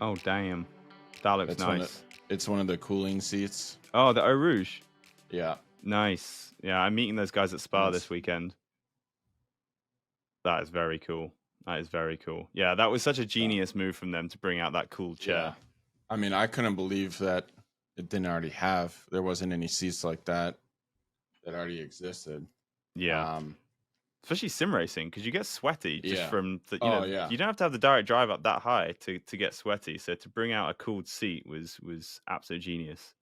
Oh, damn. That looks nice. It's one of the cooling seats. Oh, the Eau Rouge. Yeah. Nice. Yeah, I'm meeting those guys at Spa this weekend. That is very cool. That is very cool. Yeah, that was such a genius move from them to bring out that cool chair. Yeah. I mean, I couldn't believe that it didn't already have. There wasn't any seats like that already existed. Yeah. Especially sim racing, because you get sweaty just from the, you don't have to have the direct drive up that high to get sweaty. So to bring out a cooled seat was absolute genius.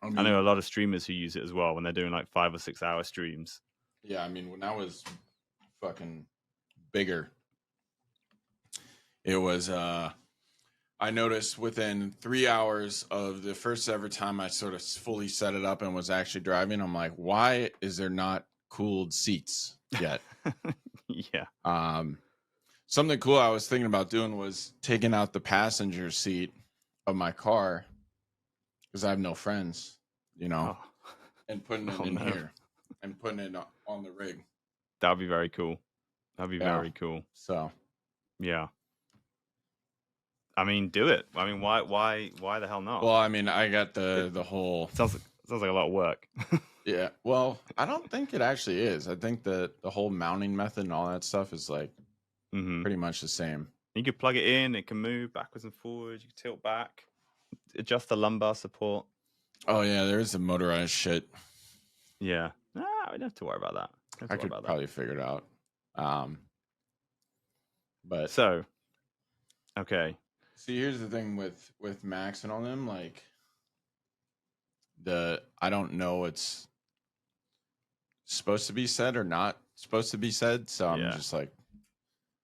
I know a lot of streamers who use it as well when they're doing like 5 or 6 hour streams. Yeah, I mean, when I was fucking bigger, it was I noticed within 3 hours of the first ever time I sort of fully set it up and was actually driving, I'm like, why is there not cooled seats yet? Yeah. Something cool I was thinking about doing was taking out the passenger seat of my car because I have no friends, and putting it in here and putting it on the rig. That would be very cool. That'd be very cool. So, yeah. I mean, do it. I mean, why the hell not? Well, I mean, I got the whole sounds like a lot of work. Yeah. Well, I don't think it actually is. I think that the whole mounting method and all that stuff is like pretty much the same. You could plug it in, it can move backwards and forwards, you can tilt back, adjust the lumbar support. Oh yeah, there is the motorized shit. Yeah. We don't have to worry about that. I could probably figure it out. But so okay. See, here's the thing with Max and all them, like I don't know it's supposed to be said or not supposed to be said, so I'm just like,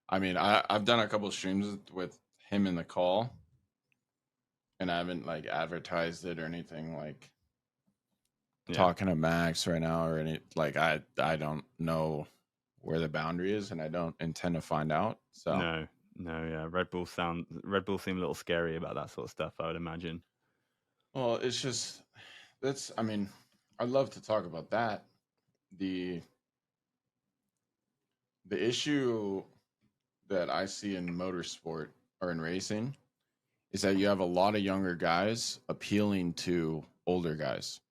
I mean, I've done a couple of streams with him in the call, and I haven't like advertised it or anything like talking to Max right now or any like I don't know where the boundary is, and I don't intend to find out. So no, yeah, Red Bull seem a little scary about that sort of stuff, I would imagine. Well, it's just I mean, I'd love to talk about that. The issue that I see in motorsport or in racing is that you have a lot of younger guys appealing to older guys.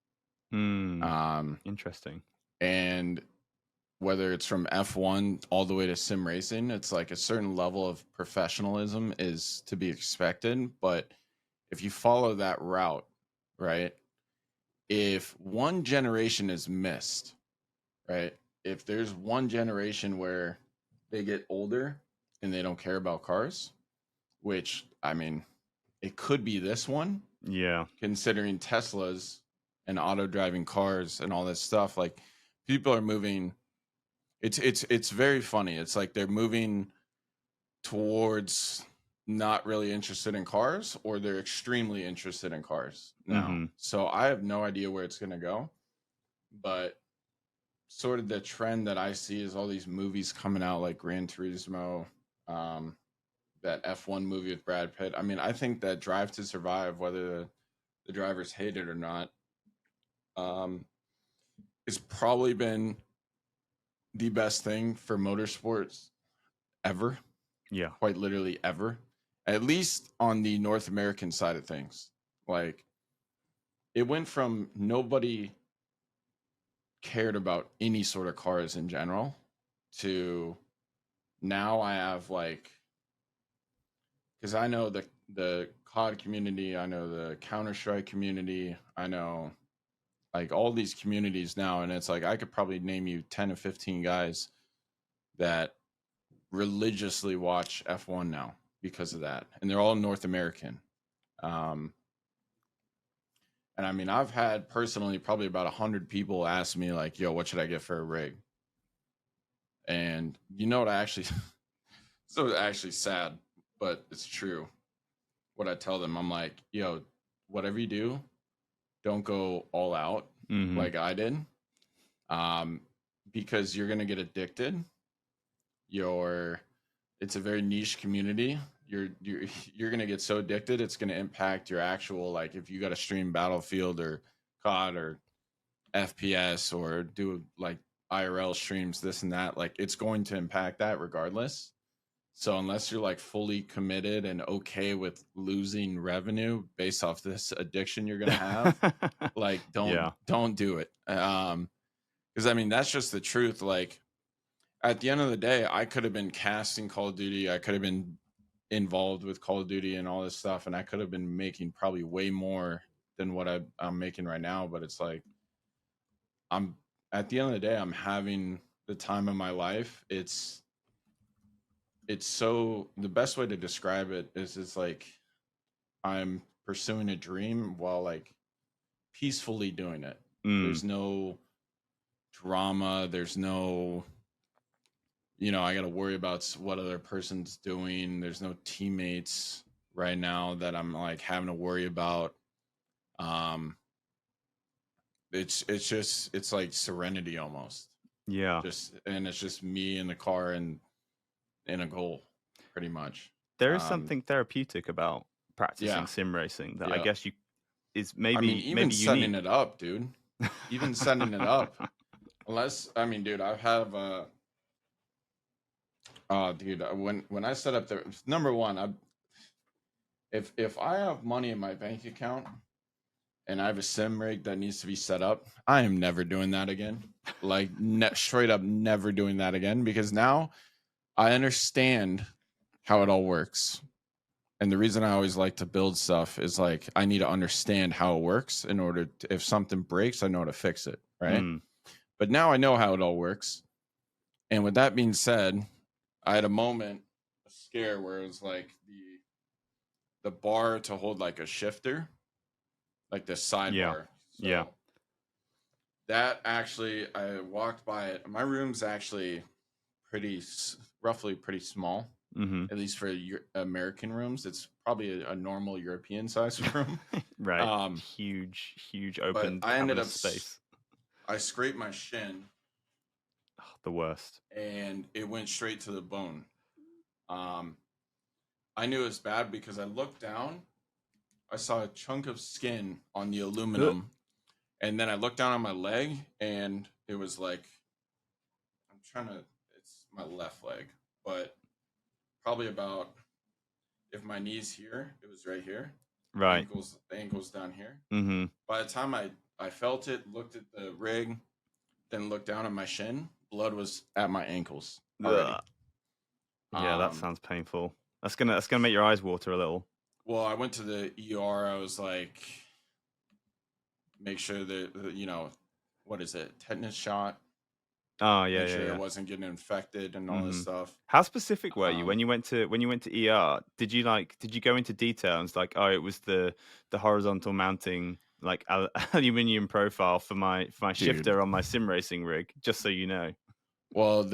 Interesting. And whether it's from F1 all the way to sim racing, it's like a certain level of professionalism is to be expected. But if you follow that route, right, if one generation is missed, right, if there's one generation where they get older and they don't care about cars, which, I mean, it could be this one. Yeah. Considering Teslas and auto-driving cars and all this stuff, like, people are moving. It's very funny. It's like they're moving towards not really interested in cars, or they're extremely interested in cars now. So I have no idea where it's going to go, but sort of the trend that I see is all these movies coming out like Gran Turismo, that F1 movie with Brad Pitt. I mean, I think that Drive to Survive, whether the drivers hate it or not, it's probably been the best thing for motorsports ever. Yeah. Quite literally ever. At least on the North American side of things. Like, it went from nobody cared about any sort of cars in general to now I have like, because I know the COD community, I know the Counter-Strike community, I know like all these communities now, and it's like I could probably name you 10 to 15 guys that religiously watch F1 now because of that, and they're all North American. And I mean, I've had personally probably about 100 people ask me like, yo, what should I get for a rig? And you know what, I actually so it's actually sad, but it's true what I tell them. I'm like, yo, whatever you do, don't go all out like I did, because you're gonna get addicted. It's a very niche community. You're gonna get so addicted, it's gonna impact your actual, like, if you got to stream Battlefield or COD or FPS or do like IRL streams, this and that, like, it's going to impact that regardless. So unless you're like fully committed and okay with losing revenue based off this addiction you're gonna have, like don't do it. Because I mean that's just the truth. Like at the end of the day, I could have been casting Call of Duty. I could have been involved with Call of Duty and all this stuff, and I could have been making probably way more than what I'm making right now. But it's like I'm at the end of the day, I'm having the time of my life. It's so the best way to describe it is it's like I'm pursuing a dream while like peacefully doing it. There's no drama. There's no, I got to worry about what other person's doing. There's no teammates right now that I'm like having to worry about. It's like serenity almost. Yeah. And it's just me in the car and in a goal, pretty much. There is something therapeutic about practicing sim racing that I guess maybe setting it up, dude. Even setting it up. Unless dude, I have dude, when I set up number one, if I have money in my bank account and I have a sim rig that needs to be set up, I am never doing that again. Like straight up never doing that again, because now I understand how it all works. And the reason I always like to build stuff is like I need to understand how it works in order to, if something breaks, I know how to fix it, right? But now I know how it all works. And with that being said, I had a scare where it was like the bar to hold like a shifter, like the sidebar. Yeah. That actually, I walked by it. My room's actually roughly pretty small. At least for American rooms, it's probably a normal European size room. Right. Huge open. I ended up space. I scraped my shin. Oh, the worst. And it went straight to the bone. I knew it was bad because I looked down. I saw a chunk of skin on the aluminum, and then I looked down on my leg, and it was like it's my left leg, but probably about, if my knee's here, it was right here. Right. The ankle's down here. Mm-hmm. By the time I felt it, looked at the rig, then looked down at my shin, blood was at my ankles already. Yeah, that sounds painful. That's gonna make your eyes water a little. Well, I went to the ER. I was like, make sure that, what is it? Tetanus shot. Oh yeah, make sure it wasn't getting infected and all this stuff. How specific were you when you went to ER? Did you go into detail and it's like, oh, it was the horizontal mounting like aluminium profile for my shifter on my sim racing rig, just so you know? Well,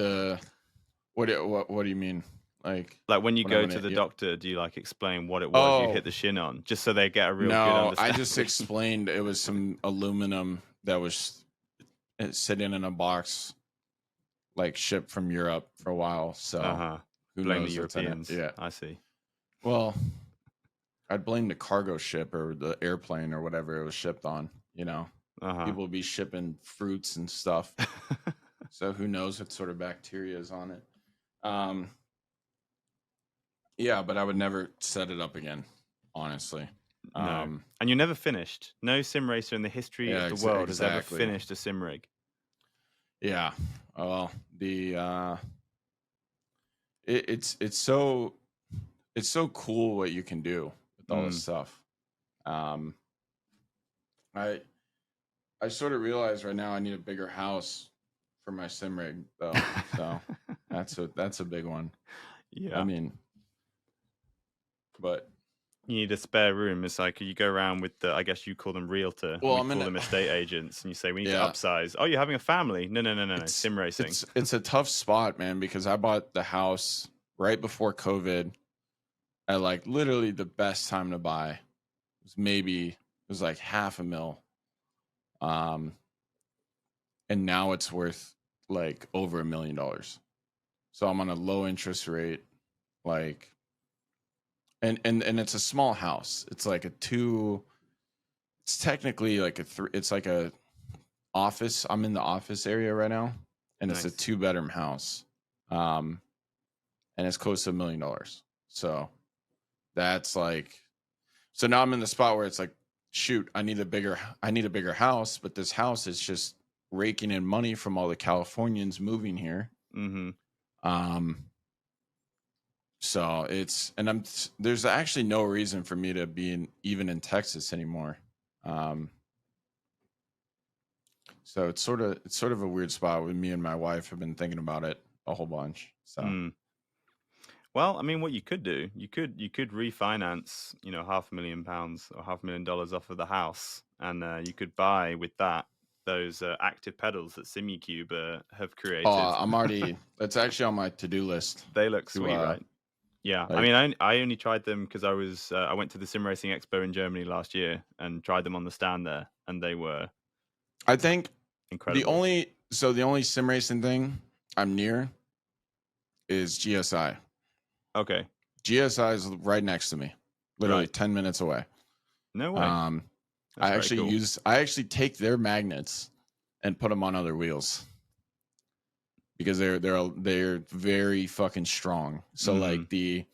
what do you mean? Like when you go to the doctor, do you like explain what it was you hit the shin on, just so they get a real good understanding? I just explained it was some aluminum that was sitting in a box, like shipped from Europe for a while. So who blame the Europeans? Yeah, I see. Well, I'd blame the cargo ship or the airplane or whatever it was shipped on. People will be shipping fruits and stuff. So who knows what sort of bacteria is on it. Yeah, but I would never set it up again, honestly. No. And you never finished. No sim racer in the history of the world has ever finished a sim rig. Yeah. Well, it's so cool what you can do with all this stuff. I sort of realize right now I need a bigger house for my sim rig though. So that's a big one. Yeah. But you need a spare room. It's like you go around with I guess you call them realtor. Well, we call them estate agents, and you say we need to upsize. Oh, you're having a family? No. Sim racing. It's a tough spot, man, because I bought the house right before COVID at like literally the best time to buy. It was like $500,000. And now it's worth like over $1 million. So I'm on a low interest rate, like. And it's a small house. It's like it's technically like it's like a office. I'm in the office area right now, and it's a 2-bedroom house. and it's close to $1 million. So that's like, so now I'm in the spot where it's like, shoot, I need a bigger house, but this house is just raking in money from all the Californians moving here. So it's, and there's actually no reason for me to be even in Texas anymore. So it's sort of a weird spot with me and my wife have been thinking about it a whole bunch. So, well, I mean, what you could do, you could refinance, £500,000 or $500,000 off of the house, and you could buy with that those active pedals that SimuCube have created. I'm already. That's actually on my to-do list. They look sweet, right? Yeah, like, I mean, I only tried them because I went to the Sim Racing Expo in Germany last year and tried them on the stand there, and they were, I think, incredible. The only sim racing thing I'm near is GSI. Okay. GSI is right next to me, literally 10 minutes away. No way. I actually take their magnets and put them on other wheels because they're very fucking strong. So like the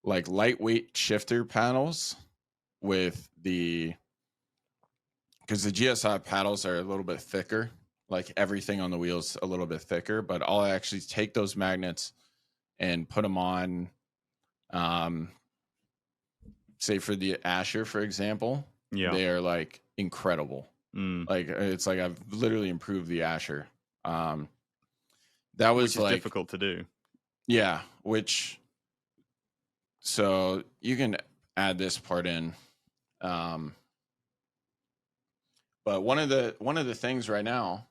lightweight shifter panels with because the GSI paddles are a little bit thicker, like everything on the wheels a little bit thicker, but I'll actually take those magnets and put them on, say for the Asher, for example. Yeah, they are like incredible. Like it's like I've literally improved the Asher. That was which is difficult to do. Yeah, so you can add this part in. But one of the things right now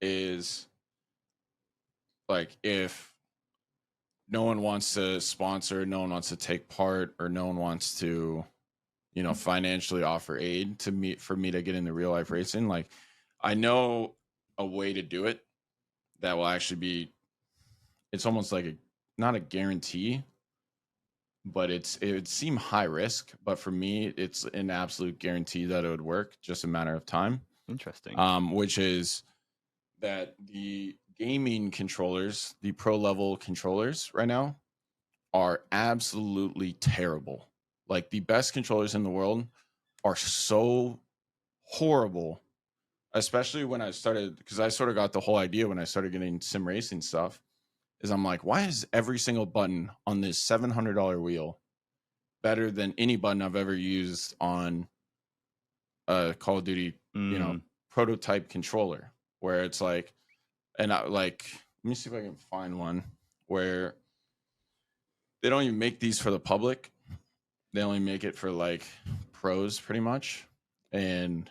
is like if no one wants to sponsor, no one wants to take part, or no one wants to, financially offer aid for me to get into real life racing, like I know a way to do it that will actually be, it's almost like not a guarantee, but it would seem high risk, but for me it's an absolute guarantee that it would work, just a matter of time. Interesting. Which is that the gaming controllers, the pro level controllers right now are absolutely terrible. Like the best controllers in the world are so horrible, especially when I started, because I sort of got the whole idea when I started getting sim racing stuff, is I'm like, why is every single button on this $700 wheel better than any button I've ever used on a Call of Duty, prototype controller, where it's like, and let me see if I can find one where they don't even make these for the public. They only make it for like pros pretty much. And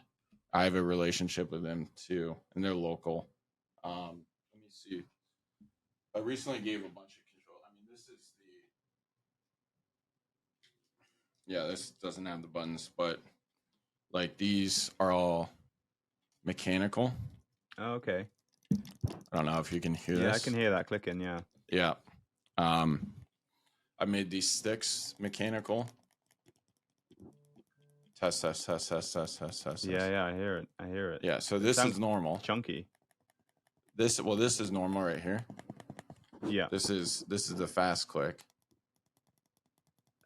I have a relationship with them too, and they're local. Let me see. I recently gave a bunch of control. I mean, this doesn't have the buttons, but like these are all mechanical. Oh, okay. I don't know if you can hear this. Yeah, I can hear that clicking. Yeah. Yeah. I made these sticks mechanical. Test. Yeah, I hear it. Yeah, so this is normal. Chunky. This is normal right here. Yeah. This is the fast click.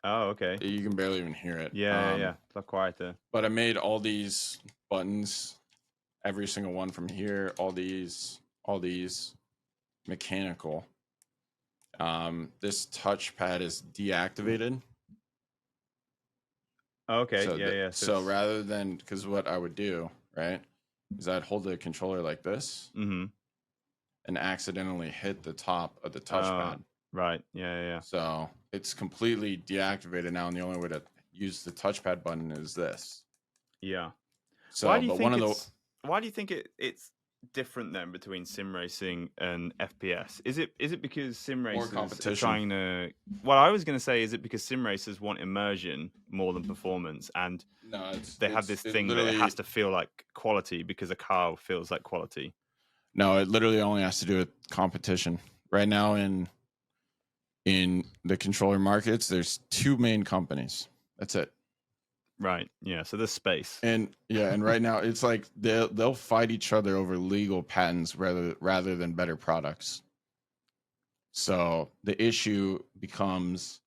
Oh, okay. You can barely even hear it. Yeah. It's not quieter. But I made all these buttons, every single one from here, all these mechanical. This touchpad is deactivated. Okay. Yeah. So rather than, because what I would do, right, is I'd hold the controller like this, and accidentally hit the top of the touchpad. Right. Yeah. So it's completely deactivated now, and the only way to use the touchpad button is this. Yeah. So, why do you think it's different then between sim racing and FPS? Is it because sim racers are trying to? Well, I was going to say, is it because sim racers want immersion more than performance, and they have this thing that it has to feel like quality because a car feels like quality? No, it literally only has to do with competition. Right now in the controller markets, there's two main companies. That's it. Right. Yeah. So there's space. And right now it's like they'll fight each other over legal patents rather than better products. So the issue becomes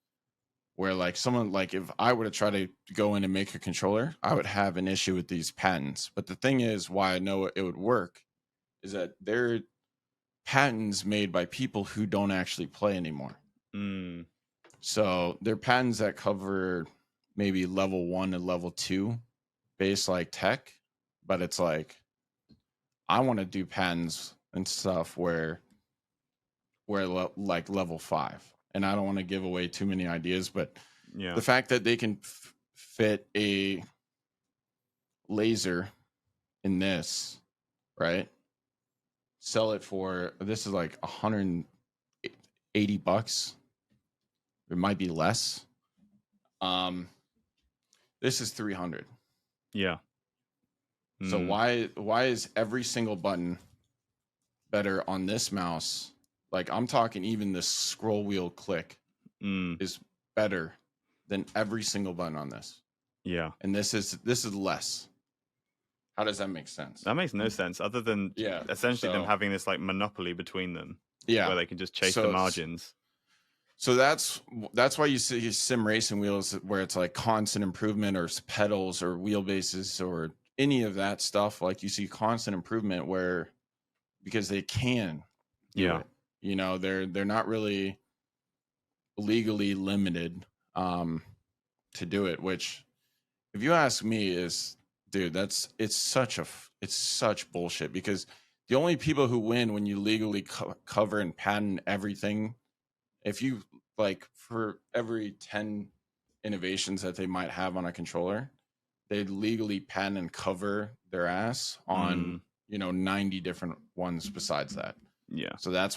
where like someone, like if I were to try to go in and make a controller, I would have an issue with these patents. But the thing is, why I know it would work is that they're patents made by people who don't actually play anymore. So they're patents that cover maybe level 1 and level 2 base like tech, but it's like I want to do patents and stuff where like level 5, and I don't want to give away too many ideas, but the fact that they can fit a laser in this, right? Sell it for, this is like $180. It might be less. This is 300. Yeah. So why is every single button better on this mouse? Like I'm talking even the scroll wheel click is better than every single button on this. Yeah. And this is less. How does that make sense? That makes no sense, other than essentially them having this like monopoly between them. Yeah. Where they can just chase the margins. So that's why you see sim racing wheels where it's like constant improvement, or pedals or wheelbases or any of that stuff. Like you see constant improvement where, because they can do it. You know, they're not really legally limited to do it, which if you ask me is, dude, it's such bullshit, because the only people who win when you legally cover and patent everything, if you like for every 10 innovations that they might have on a controller, they legally patent and cover their ass on 90 different ones besides that. Yeah. So that's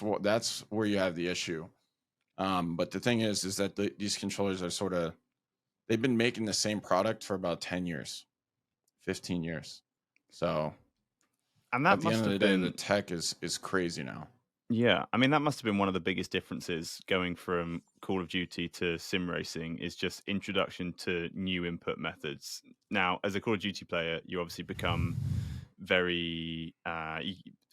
where you have the issue. But the thing is that these controllers are sort of, they've been making the same product for about 10 years, 15 years. So, and that at the end of the day, the tech is crazy now. Yeah, I mean, that must have been one of the biggest differences going from Call of Duty to sim racing, is just introduction to new input methods. Now, as a Call of Duty player, you obviously become very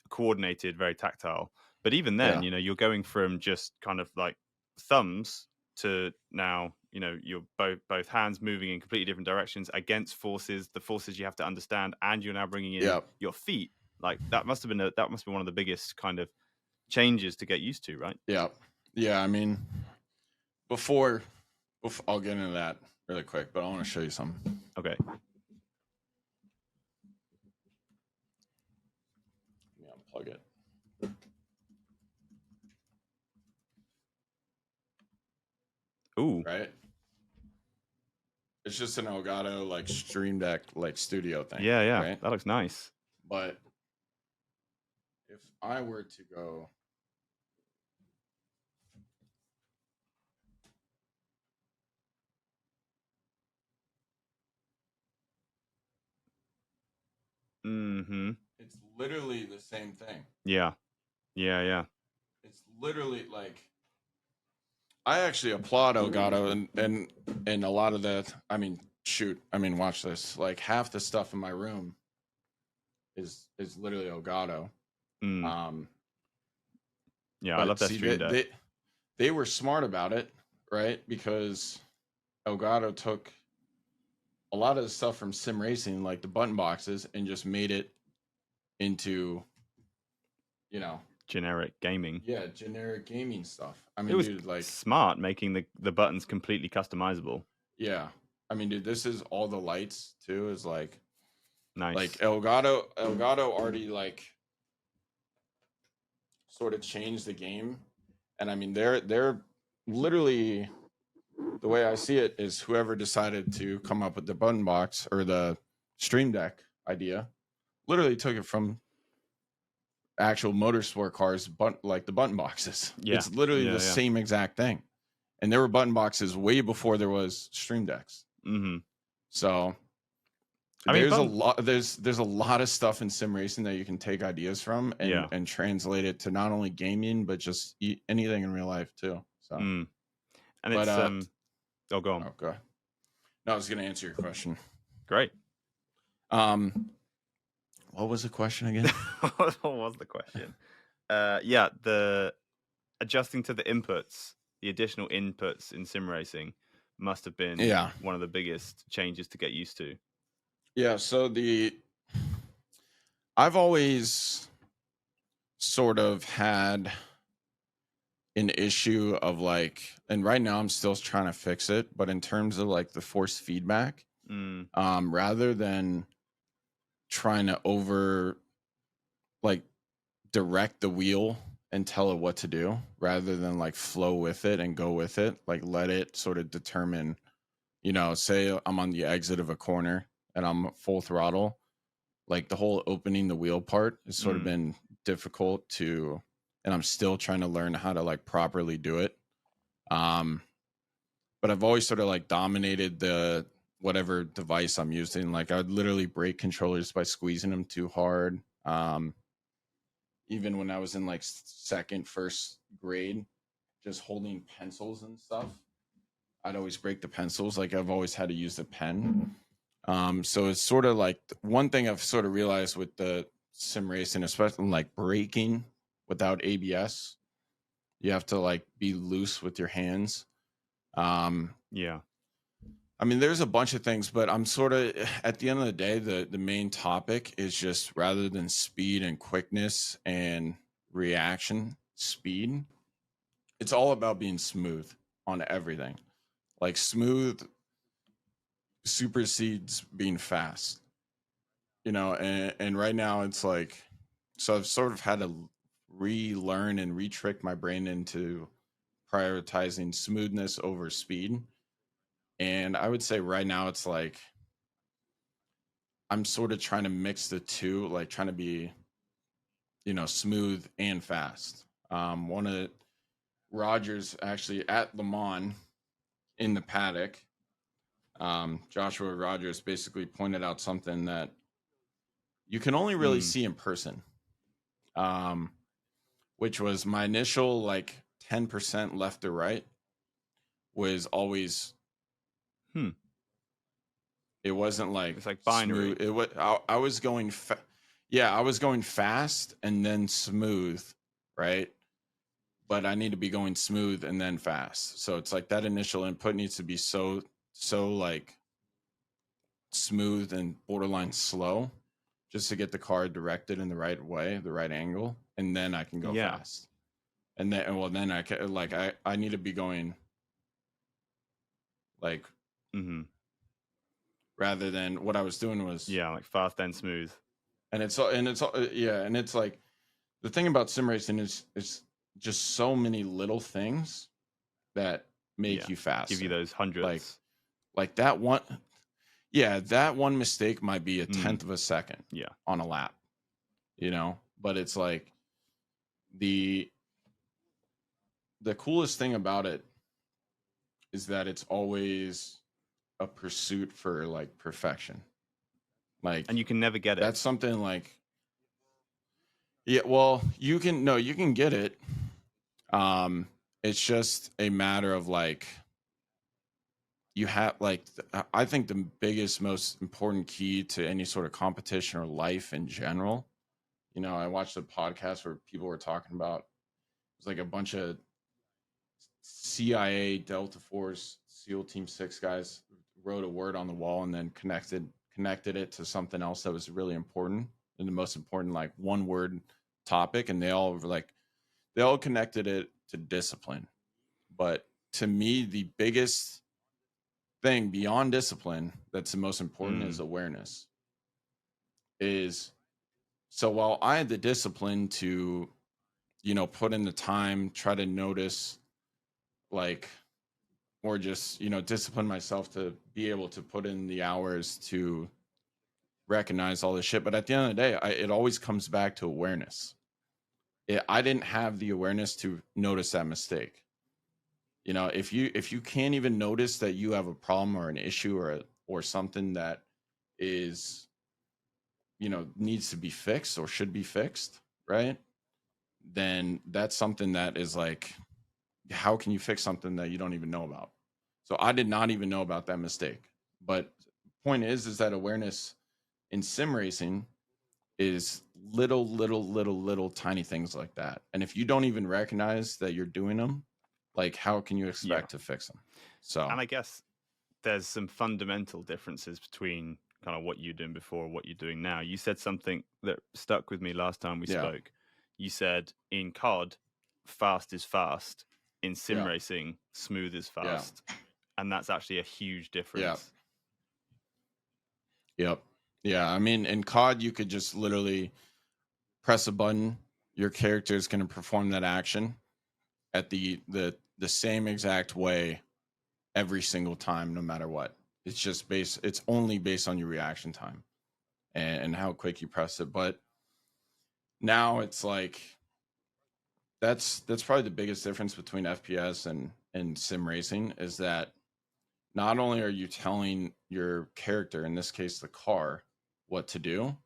coordinated, very tactile. But even then, you're going from just kind of like thumbs to now, you're both hands moving in completely different directions against the forces you have to understand, and you're now bringing in your feet. Like that must have been one of the biggest kind of changes to get used to, right? Yeah. I mean, before I'll get into that really quick, but I want to show you something. Okay. Let me unplug it. Ooh. Right. It's just an Elgato like Stream Deck like studio thing. Yeah. Right? That looks nice. But if I were to go, it's literally the same thing. Yeah. It's literally like, I actually applaud Elgato and a lot of the, watch this. Like half the stuff in my room is literally Elgato. Yeah, I love that Stream Deck. They were smart about it, right? Because Elgato took a lot of the stuff from sim racing, like the button boxes, and just made it into, generic gaming. Yeah, generic gaming stuff. I mean, it was dude, like smart making the buttons completely customizable. Yeah, I mean, dude, this is all the lights too. Is like nice. Like Elgato already like sort of changed the game, and I mean they're literally, the way I see it is, whoever decided to come up with the button box or the Stream Deck idea literally took it from actual motorsport cars, but like the button boxes. Yeah. It's literally the same exact thing. And there were button boxes way before there was Stream Decks. So there's a lot of stuff in sim racing that you can take ideas from and translate it to not only gaming, but just anything in real life too. So and it's go on. Oh, go ahead. No, I was going to answer your question. Great. What was the question again? What was the question? Yeah, the adjusting to the inputs, the additional inputs in sim racing must have been one of the biggest changes to get used to. Yeah, so I've always sort of had an issue of like, and right now I'm still trying to fix it, but in terms of like the force feedback, rather than trying to like direct the wheel and tell it what to do, rather than like flow with it and go with it, like let it sort of determine, say I'm on the exit of a corner and I'm full throttle, like the whole opening the wheel part has sort of been difficult to, and I'm still trying to learn how to like properly do it. But I've always sort of like dominated the whatever device I'm using. Like I would literally break controllers by squeezing them too hard. Even when I was in like first grade, just holding pencils and stuff, I'd always break the pencils. Like I've always had to use the pen. So it's sort of like one thing I've sort of realized with the sim racing, especially like braking without ABS, you have to like be loose with your hands. Yeah. I mean, there's a bunch of things, but I'm sort of at the end of the day, the main topic is just rather than speed and quickness and reaction speed, it's all about being smooth on everything. Like smooth supersedes being fast, and right now it's like, so I've sort of had to relearn and retrick my brain into prioritizing smoothness over speed. And I would say right now it's like I'm sort of trying to mix the two, like trying to be, smooth and fast. One of Rogers actually at Le Mans in the paddock, Joshua Rogers basically pointed out something that you can only really see in person, which was my initial like 10% left or right was always it wasn't like it's like binary. Smooth. It was I was going I was going fast and then smooth, right? But I need to be going smooth and then fast. So it's like that initial input needs to be so like smooth and borderline slow just to get the car directed in the right way, the right angle, and then I can go fast. And then I can like I need to be going like rather than what I was doing was like fast and smooth. And it's like the thing about sim racing is it's just so many little things that make you fast. Give you those hundreds. Like that one. Yeah, that one mistake might be a tenth of a second. On a lap, but it's like the coolest thing about it is that it's always a pursuit for like perfection. Like, and you can never get it. That's something like, well, you can get it. It's just a matter of like, you have like, I think the biggest, most important key to any sort of competition or life in general. I watched a podcast where people were talking about, it was like a bunch of CIA Delta Force SEAL Team 6 guys wrote a word on the wall and then connected it to something else that was really important, and the most important like one word topic, and they all connected it to discipline. But to me, the biggest thing beyond discipline that's the most important is awareness. So while I had the discipline to put in the time, try to notice, like, or just discipline myself to be able to put in the hours to recognize all this shit, but at the end of the day, it always comes back to awareness. I didn't have the awareness to notice that mistake. If you can't even notice that you have a problem or an issue or something that is needs to be fixed or should be fixed, right? Then that's something that is like, how can you fix something that you don't even know about? So I did not even know about that mistake. But point is that awareness in sim racing is little tiny things like that. And if you don't even recognize that you're doing them, like how can you expect to fix them? So, and I guess there's some fundamental differences between kind of what you're doing before and what you're doing now. You said something that stuck with me last time we spoke. You said in COD, fast is fast. In sim racing, smooth is fast. And that's actually a huge difference. Yep. Yeah. I mean, in COD, you could just literally press a button. Your character is going to perform that action at the same exact way every single time, no matter what. It's just it's only based on your reaction time and how quick you press it. But now it's like, that's probably the biggest difference between FPS and sim racing, is that not only are you telling your character, in this case the car, what to do,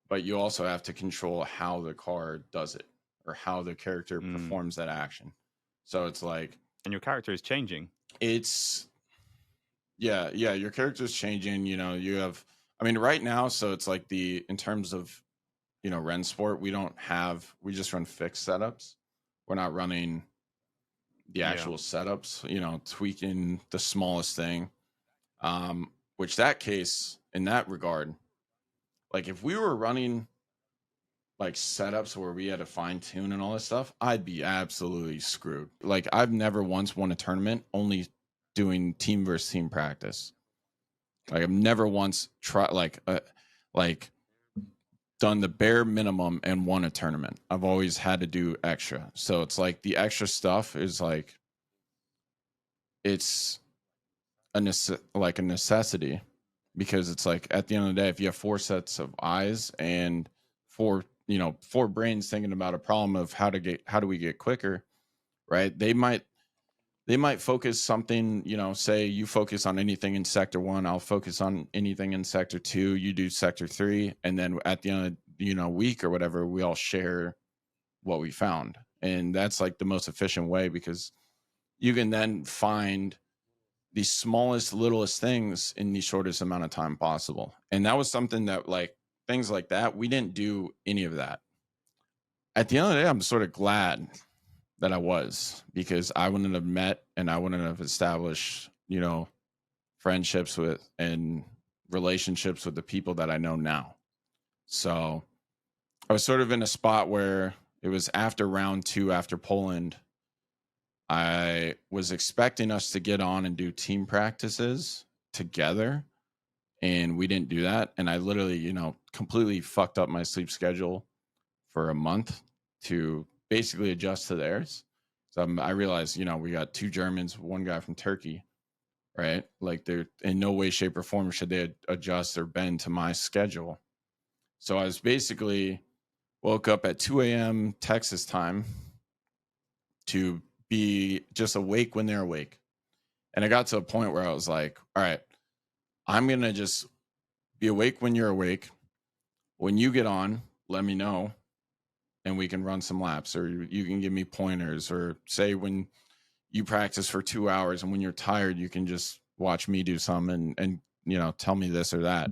but you also have to control how the car does it, or how the character performs that action. So it's like, and your character is changing. It's your character's changing. You know, you have, I mean, right now, so it's like in terms of, you know, Ren Sport, we just run fixed setups. We're not running the actual setups, you know, tweaking the smallest thing. Which that case, in that regard, like if we were running like setups where we had to fine tune and all this stuff, I'd be absolutely screwed. Like I've never once won a tournament only doing team versus team practice. Like I've never once tried like done the bare minimum and won a tournament. I've always had to do extra. So it's like the extra stuff is like, it's a necessity, because it's like at the end of the day, if you have 4 sets of eyes and 4 brains thinking about a problem of how do we get quicker, right? They might focus something, you know, say you focus on anything in sector 1, I'll focus on anything in sector 2, you do sector 3, and then at the end of, you know, week or whatever, we all share what we found. And that's like the most efficient way, because you can then find the smallest, littlest things in the shortest amount of time possible. And that was something that, like, things like that, we didn't do any of that. At the end of the day, I'm sort of glad that I was, because I wouldn't have met and I wouldn't have established, you know, friendships with and relationships with the people that I know now. So I was sort of in a spot where it was after round 2, after Poland, I was expecting us to get on and do team practices together, and we didn't do that. And I literally, you know, completely fucked up my sleep schedule for a month to basically adjust to theirs. So I realized, you know, we got 2 Germans, 1 guy from Turkey, right? Like they're in no way, shape, or form should they adjust or bend to my schedule. So I was basically woke up at 2 a.m. Texas time to be just awake when they're awake. And I got to a point where I was like, all right, I'm going to just be awake when you're awake. When you get on, let me know, and we can run some laps, or you can give me pointers, or say when you practice for 2 hours and when you're tired, you can just watch me do some and you know, tell me this or that.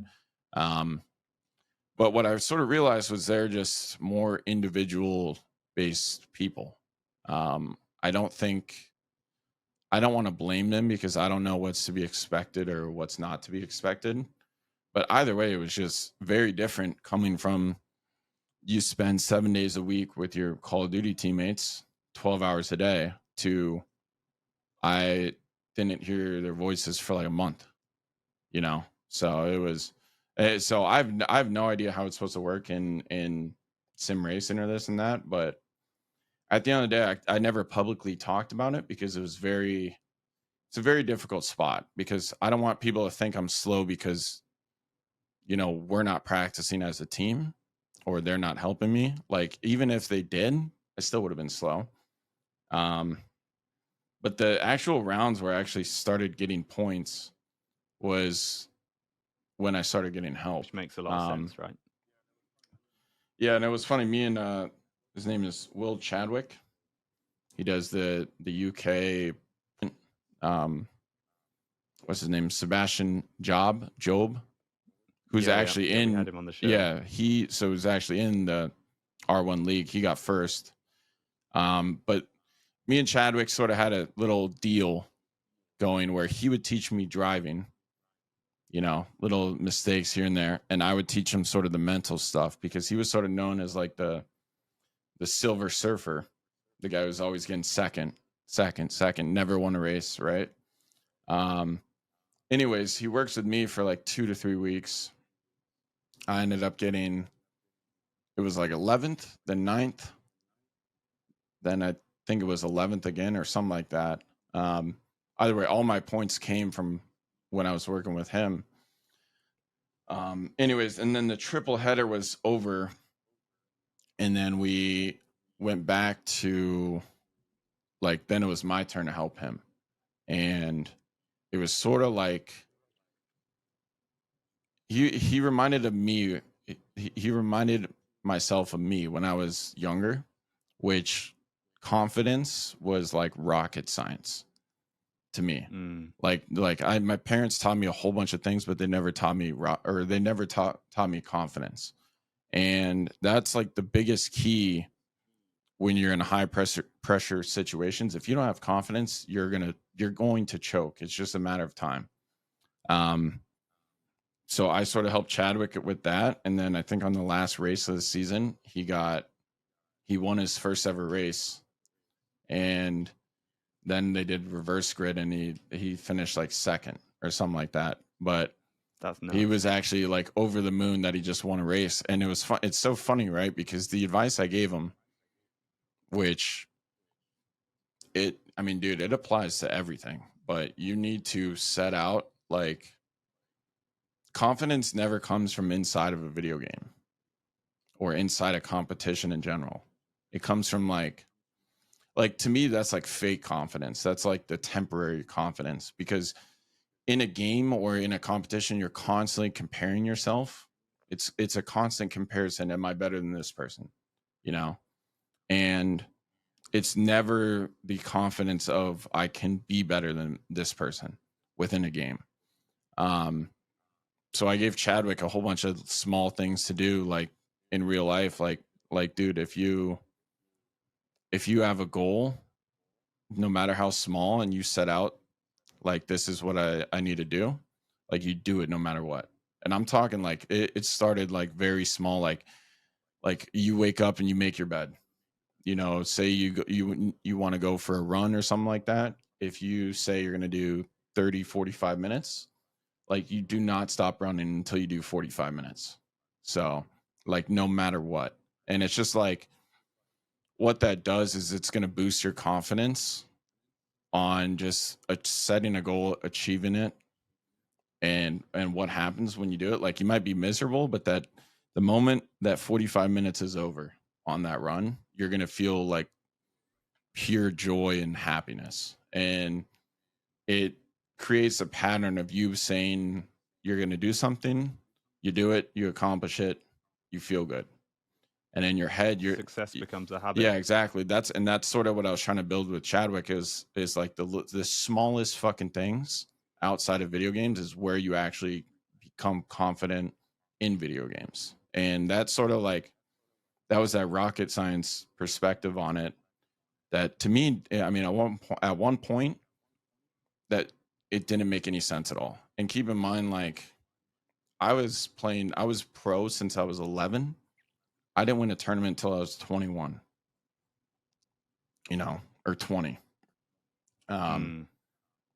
But what I sort of realized was they're just more individual based people. I don't want to blame them, because I don't know what's to be expected or what's not to be expected. But either way, it was just very different coming from, you spend 7 days a week with your Call of Duty teammates, 12 hours a day, to I didn't hear their voices for like a month, you know? So it was, so I have no idea how it's supposed to work in sim racing or this and that. But at the end of the day, I never publicly talked about it, because it's a very difficult spot, because I don't want people to think I'm slow because, you know, we're not practicing as a team or they're not helping me. Like, even if they did, I still would have been slow. But the actual rounds where I actually started getting points was when I started getting help. Which makes a lot of sense, right? Yeah, and it was funny. Me and his name is Will Chadwick. He does the UK. What's his name? Sebastian Job. who's actually in. We had him on the show. Yeah, he was actually in the R1 league. He got first. But me and Chadwick sort of had a little deal going where he would teach me driving, you know, little mistakes here and there, and I would teach him sort of the mental stuff, because he was sort of known as like the silver surfer, the guy who's always getting second, never won a race, right? Anyways, he works with me for like 2 to 3 weeks. I ended up getting, it was like 11th, then 9th, then I think it was 11th again or something like that. Either way, all my points came from when I was working with him. Anyways, and then the triple header was over, and then we went back to, like, then it was my turn to help him. And it was sort of like he reminded of me. He reminded myself of me when I was younger, which confidence was like rocket science to me. Like my parents taught me a whole bunch of things, but they never taught me taught me confidence. And that's like the biggest key when you're in high pressure situations. If you don't have confidence, you're going to choke. It's just a matter of time. So I sort of helped Chadwick with that. And then I think on the last race of the season, he won his first ever race. And then they did reverse grid, and he finished like second or something like that. But that's nuts. He was actually like over the moon that he just won a race. And it was fun. It's so funny, right? Because the advice I gave him, which it applies to everything, but you need to set out, like, confidence never comes from inside of a video game or inside a competition in general. It comes from like to me, that's like fake confidence. That's like the temporary confidence, because in a game or in a competition, you're constantly comparing yourself. It's a constant comparison. Am I better than this person? You know? And it's never the confidence of I can be better than this person within a game. So I gave Chadwick a whole bunch of small things to do, like in real life, like dude, if you have a goal, no matter how small, and you set out like, this is what I need to do, like, you do it no matter what. And I'm talking like it started like very small, like you wake up and you make your bed, you know, say you want to go for a run or something like that. If you say you're going to do 30-45 minutes, like, you do not stop running until you do 45 minutes. So, like, no matter what. And it's just like, what that does is it's going to boost your confidence on just setting a goal, achieving it, and what happens when you do it. Like, you might be miserable, but that the moment that 45 minutes is over on that run, you're going to feel like pure joy and happiness. And it creates a pattern of you saying you're going to do something, you do it, you accomplish it, you feel good. And in your head, your success becomes a habit. Yeah, exactly. That's sort of what I was trying to build with Chadwick, is like the smallest fucking things outside of video games is where you actually become confident in video games. And that's sort of like, that was that rocket science perspective on it. That, to me, I mean, at one point, that it didn't make any sense at all. And keep in mind, like, I was pro since I was 11. I didn't win a tournament until I was 21, you know, or 20. And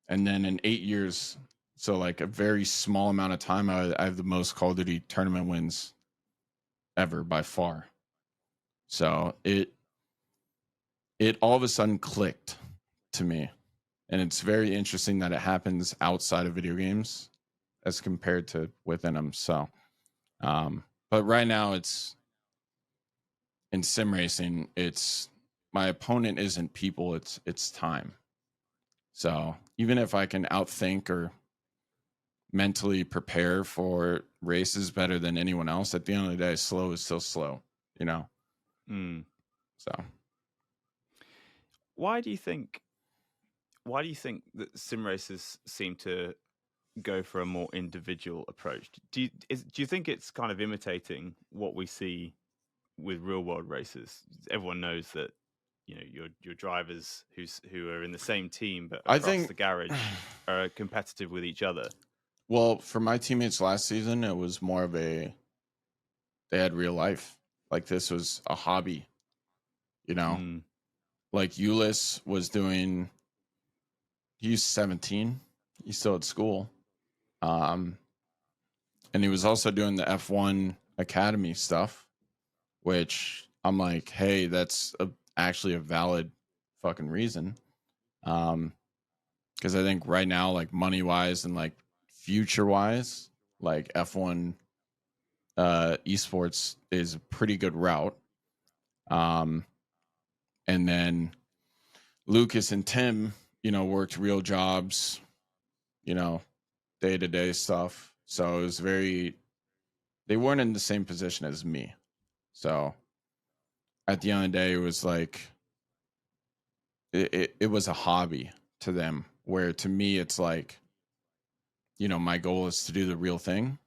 then in 8 years, so like a very small amount of time, I have the most Call of Duty tournament wins ever by far. So it all of a sudden clicked to me. And it's very interesting that it happens outside of video games as compared to within them. So, but right now, it's in sim racing, it's my opponent isn't people, it's time. So even if I can outthink or mentally prepare for races better than anyone else, at the end of the day, slow is still slow, you know? So why do you think that sim racers seem to go for a more individual approach? Do you think it's kind of imitating what we see with real world races? Everyone knows that, you know, your drivers who are in the same team but across the garage are competitive with each other. Well, for my teammates last season, it was more of they had real life. Like, this was a hobby, you know? Like, Ulyss was he's 17. He's still at school. And he was also doing the F1 Academy stuff, which I'm like, hey, that's actually a valid fucking reason. Because I think right now, like, money wise and like future wise, like, F1 esports is a pretty good route. And then Lucas and Tim, you know, worked real jobs, you know, day-to-day stuff. So it was they weren't in the same position as me. So at the end of the day, it was like, it was a hobby to them, where to me, it's like, you know, my goal is to do the real thing.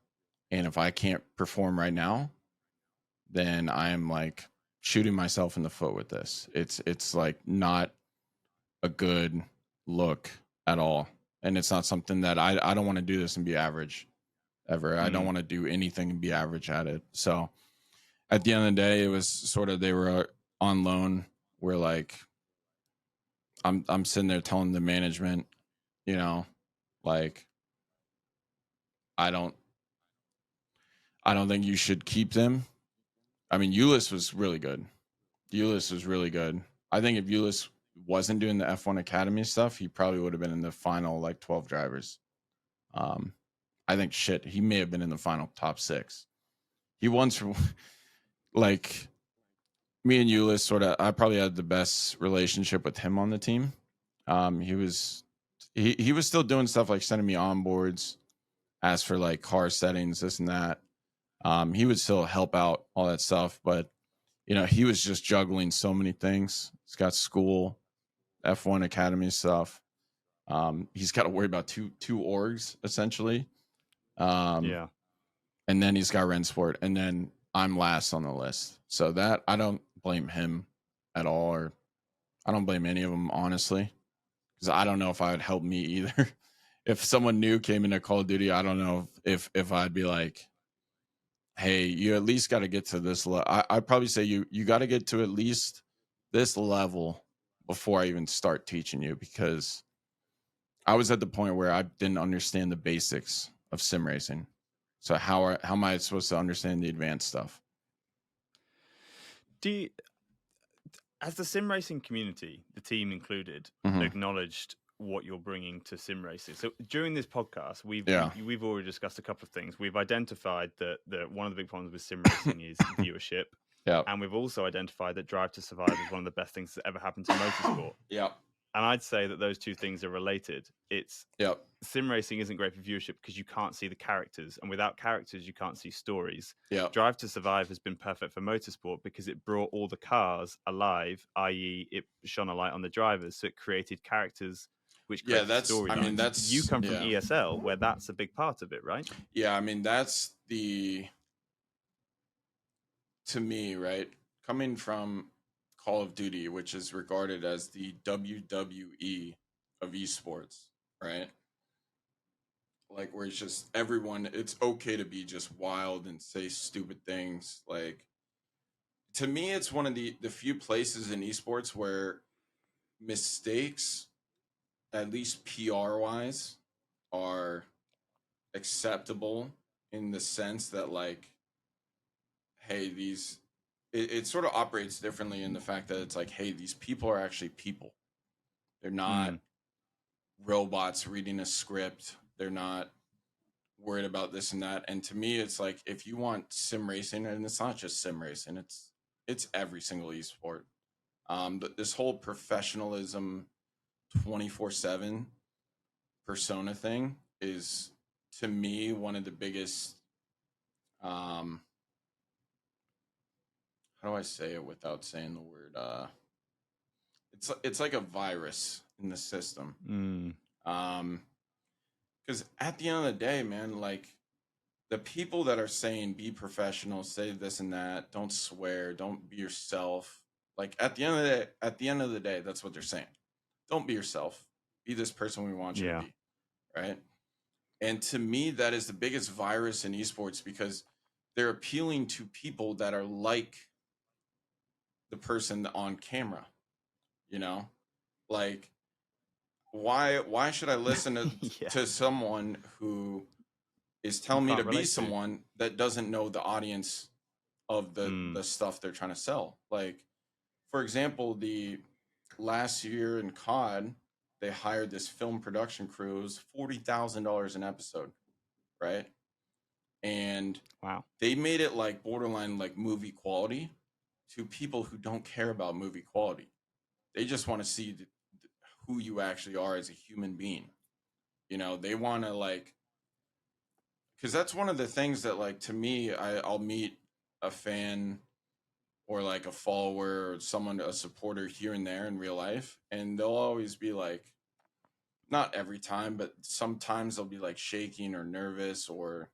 And if I can't perform right now, then I'm like shooting myself in the foot with this. It's like not a good look at all. And it's not something that I don't want to do this and be average ever. I don't want to do anything and be average at it. So at the end of the day, it was sort of, they were on loan, where like I'm sitting there telling the management, you know, like, I don't think you should keep them. I mean, Ulyss was really good. I think if Ulyss wasn't doing the F1 Academy stuff, he probably would have been in the final like 12 drivers. I think he may have been in the final top 6. He once, like, me and Ulyss sort of, I probably had the best relationship with him on the team. He was still doing stuff like sending me onboards, ask for like car settings, this and that. He would still help out, all that stuff, but you know, he was just juggling so many things. He's got school, F1 Academy stuff. He's got to worry about two orgs essentially. Yeah. And then he's got Rensport, and then I'm last on the list. So that, I don't blame him at all, or I don't blame any of them, honestly, because I don't know if I would help me either. If someone new came into Call of Duty, I don't know if I'd be like, hey, you at least got to get to this level. I'd probably say you got to get to at least this level before I even start teaching you, because I was at the point where I didn't understand the basics of sim racing. So how am I supposed to understand the advanced stuff? Has the sim racing community, the team included, acknowledged what you're bringing to sim racing? So during this podcast, we've already discussed a couple of things. We've identified that one of the big problems with sim racing is viewership. Yeah. And we've also identified that Drive to Survive is one of the best things that ever happened to motorsport. Yeah. And I'd say that those two things are related. Sim racing isn't great for viewership because you can't see the characters, and without characters, you can't see stories. Drive to Survive has been perfect for motorsport because it brought all the cars alive, i.e., it shone a light on the drivers, so it created characters, which created storylines. I mean, that's, you come from ESL, where that's a big part of it, right? Yeah, I mean, that's to me, right, coming from Call of Duty, which is regarded as the WWE of esports, right? Like, where it's just everyone, it's okay to be just wild and say stupid things. Like, to me, it's one of the few places in esports where mistakes, at least PR wise, are acceptable, in the sense that, like, hey, it sort of operates differently in the fact that it's like, hey, these people are actually people. They're not robots reading a script. They're not worried about this and that. And to me, it's like, if you want sim racing, and it's not just sim racing, it's every single esport. But this whole professionalism 24/7 persona thing is, to me, one of the biggest, how do I say it without saying the word, it's like a virus in the system. Because at the end of the day, man, like the people that are saying be professional, say this and that, don't swear, don't be yourself. Like at the end of the day, that's what they're saying. Don't be yourself. Be this person we want you to be, right? And to me, that is the biggest virus in esports because they're appealing to people that are like the person on camera, you know? Like why should I listen to someone who is telling me to be someone that doesn't know the audience of the stuff they're trying to sell? Like, for example, the last year in COD, they hired this film production crew. It was $40,000 an episode, right? And wow, they made it like borderline like movie quality to people who don't care about movie quality. They just want to see who you actually are as a human being. You know, they want to like, because that's one of the things that like to me, I'll meet a fan or like a follower or someone, a supporter here and there in real life, and they'll always be like, not every time, but sometimes they'll be like shaking or nervous or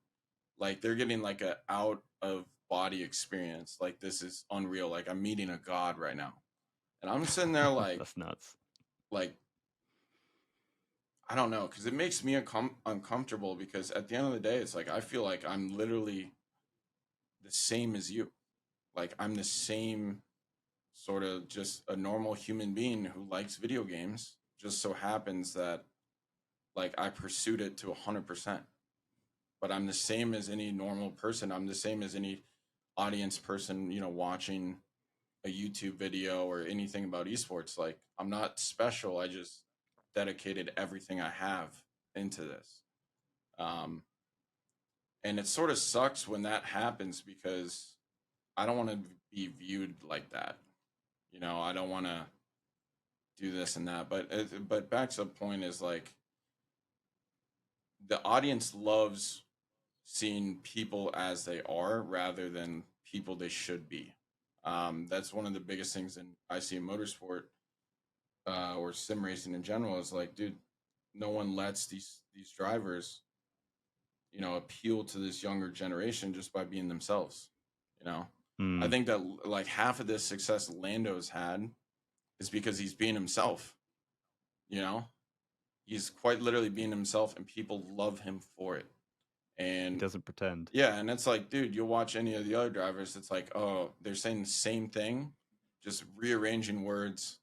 like they're getting like a out of body experience. Like this is unreal. Like I'm meeting a god right now, and I'm sitting there like that's nuts. Like I don't know, because it makes me uncomfortable because at the end of the day, it's like I feel like I'm literally the same as you. Like I'm the same sort of just a normal human being who likes video games. Just so happens that like I pursued it to 100%. But I'm the same as any normal person. I'm the same as any audience person, you know, watching a YouTube video or anything about esports. Like I'm not special. I just dedicated everything I have into this. And it sort of sucks when that happens because I don't want to be viewed like that. You know, I don't want to do this and that. But back to the point is like the audience loves seeing people as they are rather than people they should be. That's one of the biggest things I see in motorsport or sim racing in general is like, dude, no one lets these drivers, you know, appeal to this younger generation just by being themselves. You know, I think that like half of this success Lando's had is because he's being himself. You know, he's quite literally being himself, and people love him for it. And he doesn't pretend. Yeah, and it's like, dude, you'll watch any of the other drivers. It's like, oh, they're saying the same thing, just rearranging words.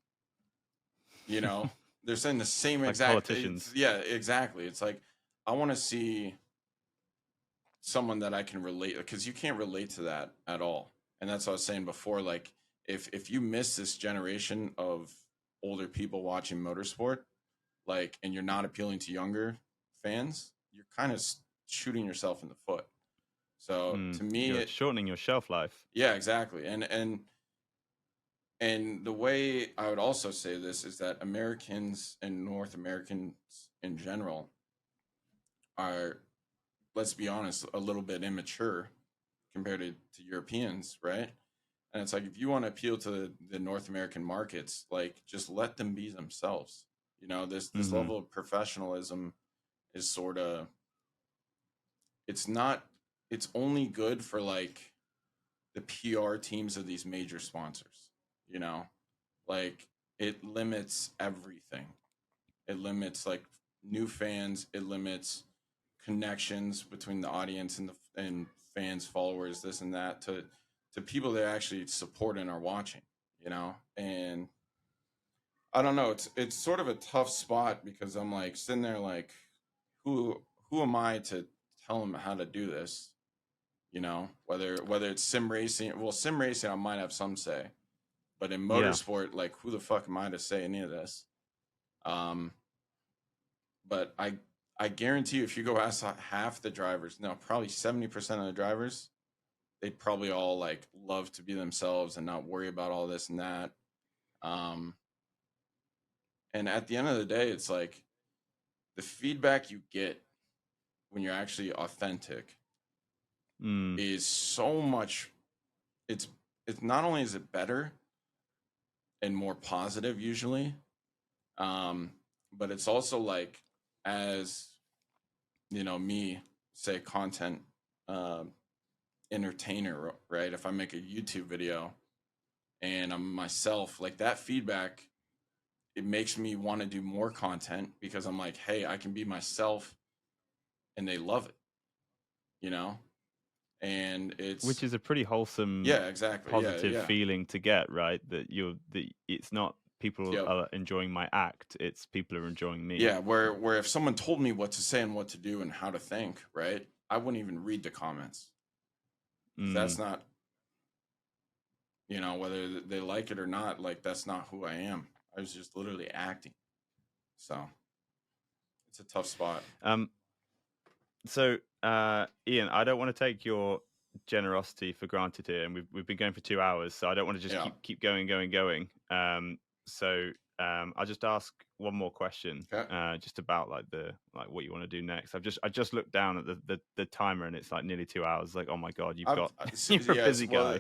You know, they're saying the same like exact. Politicians. Yeah, exactly. It's like I want to see someone that I can relate, because you can't relate to that at all. And that's what I was saying before. Like, if you miss this generation of older people watching motorsport, like, and you're not appealing to younger fans, you're kind of shooting yourself in the foot. So to me, you're shortening your shelf life. Yeah, exactly. And the way I would also say this is that Americans and North Americans in general are, let's be honest, a little bit immature compared to Europeans, right? And it's like if you want to appeal to the North American markets, like just let them be themselves. You know, this level of professionalism is sort of, it's only good for like the PR teams of these major sponsors, you know? Like it limits everything. It limits like new fans, it limits connections between the audience and fans, followers, this and that to people that actually support and are watching, you know? And I don't know, it's sort of a tough spot because I'm like sitting there like who am I to tell them how to do this? You know, whether it's sim racing. Well, sim racing I might have some say, but in motorsport, like who the fuck am I to say any of this? But I guarantee you, if you go ask half the drivers, no, probably 70% of the drivers, they'd probably all like love to be themselves and not worry about all this and that. And at the end of the day, it's like the feedback you get when you're actually authentic is so much. It's not only is it better and more positive usually, but it's also like as me, say content entertainer, right? If I make a YouTube video and I'm myself, like that feedback, it makes me want to do more content because I'm like, hey, I can be myself, and they love it, and which is a pretty wholesome, exactly, positive feeling to get, right? That it's not people are enjoying my act, it's people are enjoying me. Yeah, where if someone told me what to say and what to do and how to think, right, I wouldn't even read the comments. That's not, whether they like it or not, like that's not who I am. I was just literally acting. So it's a tough spot. So Ian, I don't want to take your generosity for granted here, and we've been going for 2 hours, so I don't want to just keep going. So I'll just ask one more question, just about like what you want to do next. I just looked down at the timer, and it's like nearly 2 hours. Like, oh my god, you're a busy guy.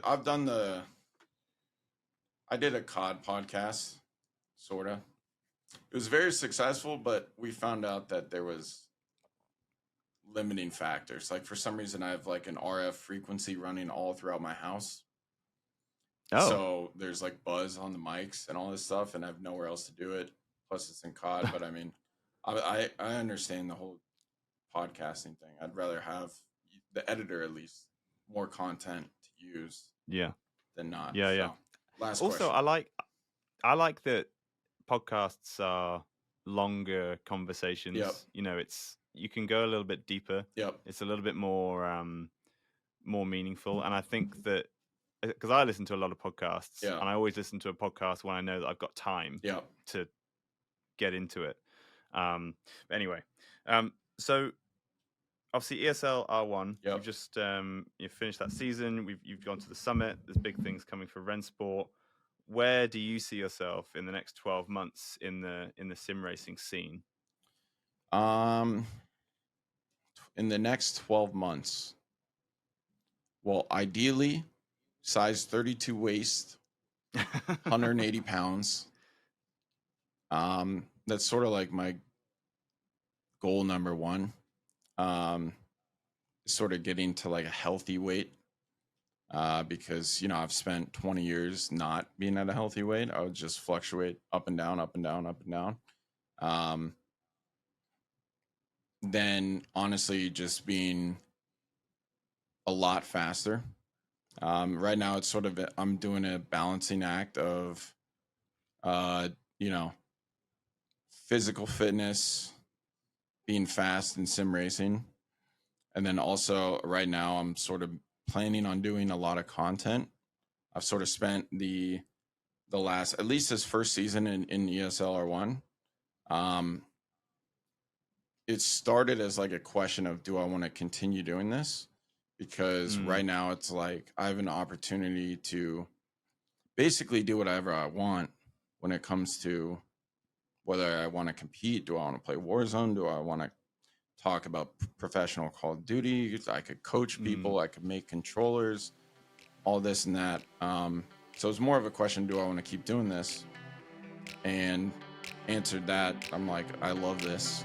I did a COD podcast, sorta. It was very successful, but we found out that there was limiting factors. Like for some reason, I have like an RF frequency running all throughout my house. Oh. So there's like buzz on the mics and all this stuff, and I have nowhere else to do it. Plus, it's in COD. But I mean, I understand the whole podcasting thing. I'd rather have the editor at least more content to use. Than not. Yeah. Last question. Also, I like that podcasts are longer conversations. You can go a little bit deeper. It's a little bit more meaningful, and I think that because I listen to a lot of podcasts, and I always listen to a podcast when I know that I've got time to get into it. But anyway, so obviously ESL R1, you've just you finished that season. You've gone to the summit. There's big things coming for Rensport. Where do you see yourself in the next 12 months in the sim racing scene? In the next 12 months, well, ideally, size 32 waist, 180 pounds. That's sort of like my goal number one. Sort of getting to like a healthy weight. Because I've spent 20 years not being at a healthy weight. I would just fluctuate up and down, up and down, up and down. Then honestly, just being a lot faster. Right now, it's sort of I'm doing a balancing act of, physical fitness, being fast in sim racing, and then also right now I'm sort of planning on doing a lot of content. I've sort of spent the last, at least this first season in ESL R1. It started as like a question of, do I want to continue doing this? Because right now it's like I have an opportunity to basically do whatever I want when it comes to whether I want to compete. Do I want to play Warzone? Do I want to talk about professional Call of Duty? I could coach people. I could make controllers, all this and that. So it's more of a question, do I want to keep doing this? And answered that, I'm like, I love this.